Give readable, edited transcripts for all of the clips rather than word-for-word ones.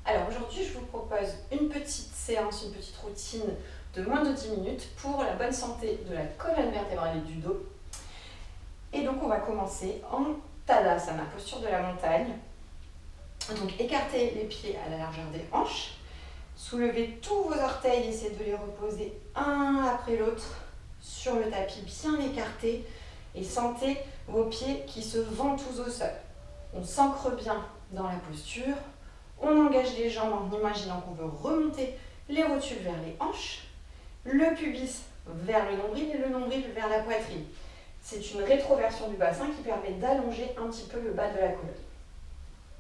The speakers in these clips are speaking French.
Alors aujourd'hui, je vous propose une petite séance, une petite routine de moins de 10 minutes pour la bonne santé de la colonne vertébrale et du dos. Et donc on va commencer en Tadasana, posture de la montagne. Donc écartez les pieds à la largeur des hanches, soulevez tous vos orteils, essayez de les reposer un après l'autre sur le tapis bien écarté et sentez vos pieds qui se ventoussent au sol. On s'ancre bien dans la posture, on engage les jambes en imaginant qu'on veut remonter les rotules vers les hanches, le pubis vers le nombril et le nombril vers la poitrine. C'est une rétroversion du bassin qui permet d'allonger un petit peu le bas de la colonne.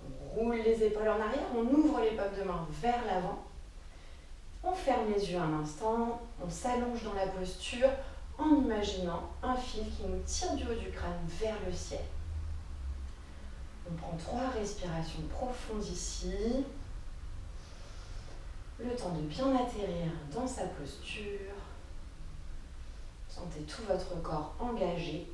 On roule les épaules en arrière, on ouvre les paumes de main vers l'avant, on ferme les yeux un instant, on s'allonge dans la posture en imaginant un fil qui nous tire du haut du crâne vers le ciel. On prend 3 respirations profondes ici. Le temps de bien atterrir dans sa posture. Sentez tout votre corps engagé.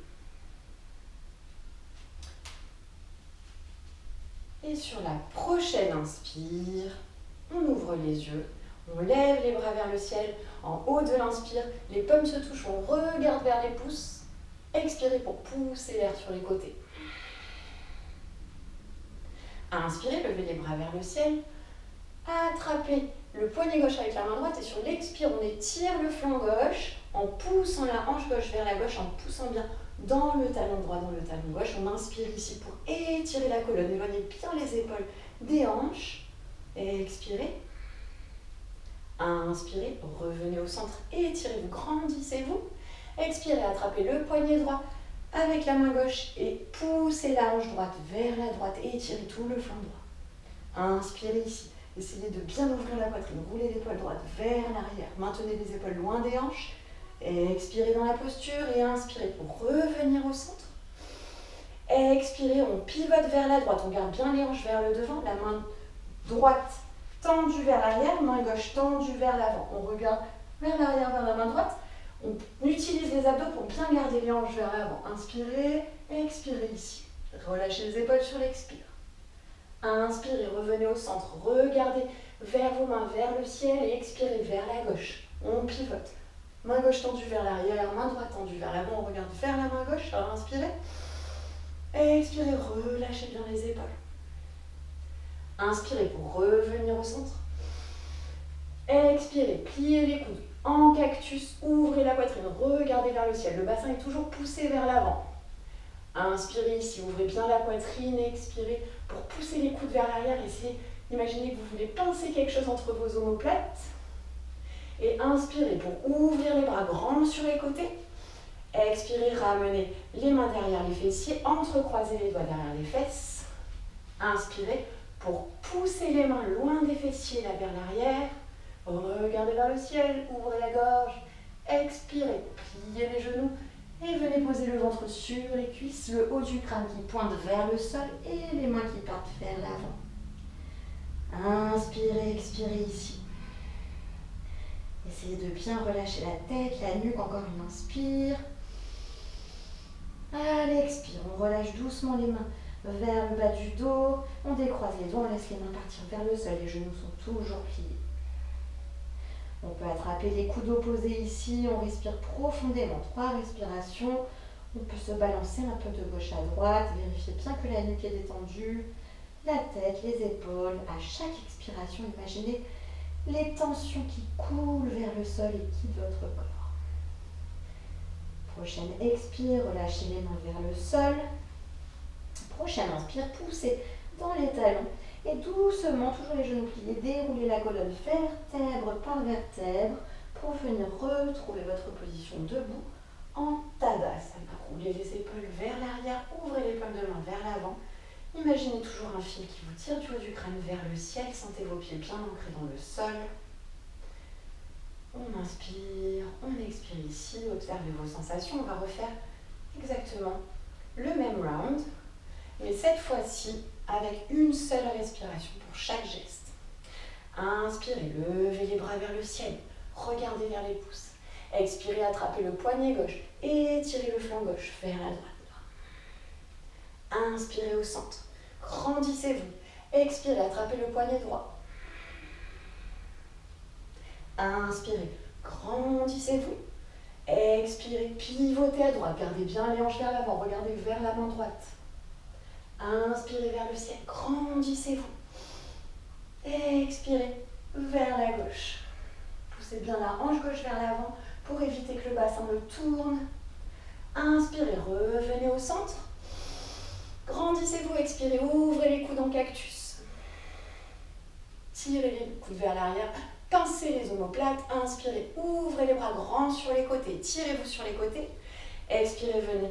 Et sur la prochaine inspire, on ouvre les yeux, on lève les bras vers le ciel. En haut de l'inspire, les paumes se touchent, on regarde vers les pouces. Expirez pour pousser l'air sur les côtés. Inspirez, levez les bras vers le ciel. Attrapez le poignet gauche avec la main droite et sur l'expire, on étire le flanc gauche en poussant la hanche gauche vers la gauche, en poussant bien dans le talon droit, dans le talon gauche. On inspire ici pour étirer la colonne, éloignez bien les épaules des hanches. Expirez. Inspirez, revenez au centre, étirez-vous, grandissez-vous. Expirez, attrapez le poignet droit avec la main gauche et poussez la hanche droite vers la droite et étirez tout le flanc droit. Inspirez ici. Essayez de bien ouvrir la poitrine, roulez l'épaule droite vers l'arrière, maintenez les épaules loin des hanches, expirez dans la posture et inspirez pour revenir au centre. Expirez, on pivote vers la droite, on garde bien les hanches vers le devant, la main droite tendue vers l'arrière, main gauche tendue vers l'avant. On regarde vers l'arrière, vers la main droite, on utilise les abdos pour bien garder les hanches vers l'avant. Inspirez, expirez ici, relâchez les épaules sur l'expire. Inspirez, revenez au centre, regardez vers vos mains, vers le ciel et expirez vers la gauche. On pivote. Main gauche tendue vers l'arrière, main droite tendue vers l'avant, on regarde vers la main gauche. Alors inspirez. Expirez, relâchez bien les épaules. Inspirez pour revenir au centre. Expirez, pliez les coudes. En cactus, ouvrez la poitrine, regardez vers le ciel. Le bassin est toujours poussé vers l'avant. Inspirez ici, ouvrez bien la poitrine, expirez pour pousser les coudes vers l'arrière. Essayez d'imaginez que vous voulez pincer quelque chose entre vos omoplates. Et inspirez pour ouvrir les bras grands sur les côtés. Expirez, ramenez les mains derrière les fessiers, entrecroisez les doigts derrière les fesses. Inspirez pour pousser les mains loin des fessiers, là vers l'arrière. Regardez vers le ciel, ouvrez la gorge. Expirez, pliez les genoux. Et venez poser le ventre sur les cuisses, le haut du crâne qui pointe vers le sol et les mains qui partent vers l'avant. Inspirez, expirez ici. Essayez de bien relâcher la tête, la nuque, encore une inspire. Allez, expire, on relâche doucement les mains vers le bas du dos. On décroise les doigts, on laisse les mains partir vers le sol, les genoux sont toujours pliés. On peut attraper les coudes opposés ici, on respire profondément, 3 respirations. On peut se balancer un peu de gauche à droite, vérifiez bien que la nuque est détendue, la tête, les épaules. À chaque expiration, imaginez les tensions qui coulent vers le sol et quittent votre corps. Prochaine expire, relâchez les mains vers le sol. Prochaine inspire, poussez dans les talons. Et doucement, toujours les genoux pliés, déroulez la colonne vertèbre par vertèbre pour venir retrouver votre position debout en Tadasana. Roulez les épaules vers l'arrière, ouvrez les paumes de main vers l'avant. Imaginez toujours un fil qui vous tire du haut du crâne vers le ciel. Sentez vos pieds bien ancrés dans le sol. On inspire, on expire ici, observez vos sensations. On va refaire exactement le même round, mais cette fois-ci, avec une seule respiration pour chaque geste. Inspirez, levez les bras vers le ciel, regardez vers les pouces. Expirez, attrapez le poignet gauche, étirez le flanc gauche vers la droite. Inspirez au centre, grandissez-vous. Expirez, attrapez le poignet droit. Inspirez, grandissez-vous. Expirez, pivotez à droite. Gardez bien les hanches vers l'avant. Regardez vers la main droite. Inspirez vers le ciel, grandissez-vous. Expirez vers la gauche. Poussez bien la hanche gauche vers l'avant pour éviter que le bassin ne tourne. Inspirez, revenez au centre. Grandissez-vous, expirez, ouvrez les coudes en cactus. Tirez les coudes vers l'arrière, pincez les omoplates. Inspirez, ouvrez les bras grands sur les côtés. Tirez-vous sur les côtés. Expirez, venez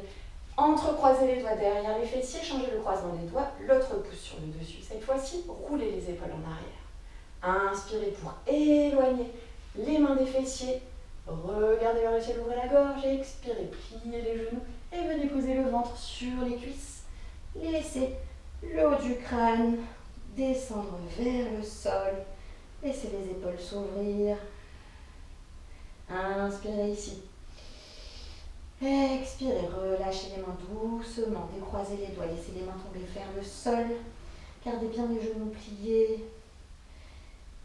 entrecroiser les doigts derrière les fessiers. Changez le croisement des doigts. L'autre pouce sur le dessus. Cette fois-ci, roulez les épaules en arrière. Inspirez pour éloigner les mains des fessiers. Regardez vers le ciel, ouvrez la gorge. Expirez, pliez les genoux et venez poser le ventre sur les cuisses. Laissez le haut du crâne descendre vers le sol. Laissez les épaules s'ouvrir. Inspirez ici. Expirez, relâchez les mains doucement. Décroisez les doigts, laissez les mains tomber vers le sol. Gardez bien les genoux pliés.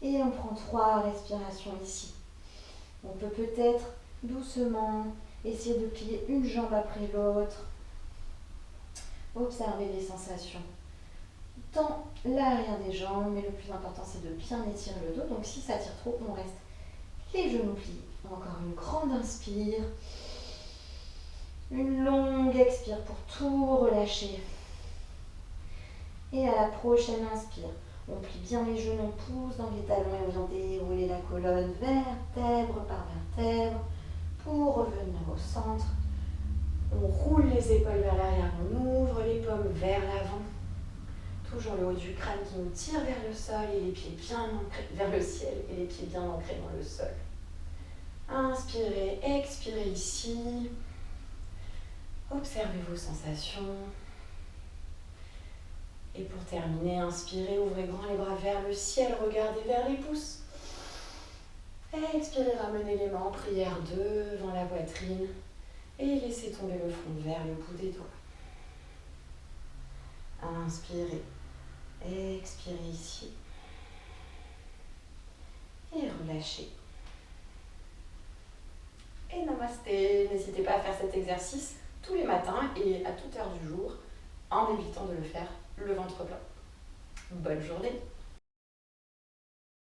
Et on prend 3 respirations ici. On peut peut-être doucement essayer de plier une jambe après l'autre. Observez les sensations dans l'arrière des jambes, mais le plus important c'est de bien étirer le dos. Donc si ça tire trop, on reste les genoux pliés. Encore une grande inspire. Une longue expire pour tout relâcher. Et à la prochaine inspire, on plie bien les genoux, on pousse dans les talons et on vient dérouler la colonne vertèbre par vertèbre pour revenir au centre. On roule les épaules vers l'arrière, on ouvre les paumes vers l'avant. Toujours le haut du crâne qui nous tire vers le sol et les pieds bien ancrés vers le ciel et les pieds bien ancrés dans le sol. Inspirez, expirez ici. Observez vos sensations. Et pour terminer, inspirez, ouvrez grand les bras vers le ciel, regardez vers les pouces. Expirez, ramenez les mains en prière devant la poitrine. Et laissez tomber le front vers le bout des doigts. Inspirez, expirez ici. Et relâchez. Et namasté. N'hésitez pas à faire cet exercice tous les matins et à toute heure du jour en évitant de le faire le ventre plat. Bonne journée.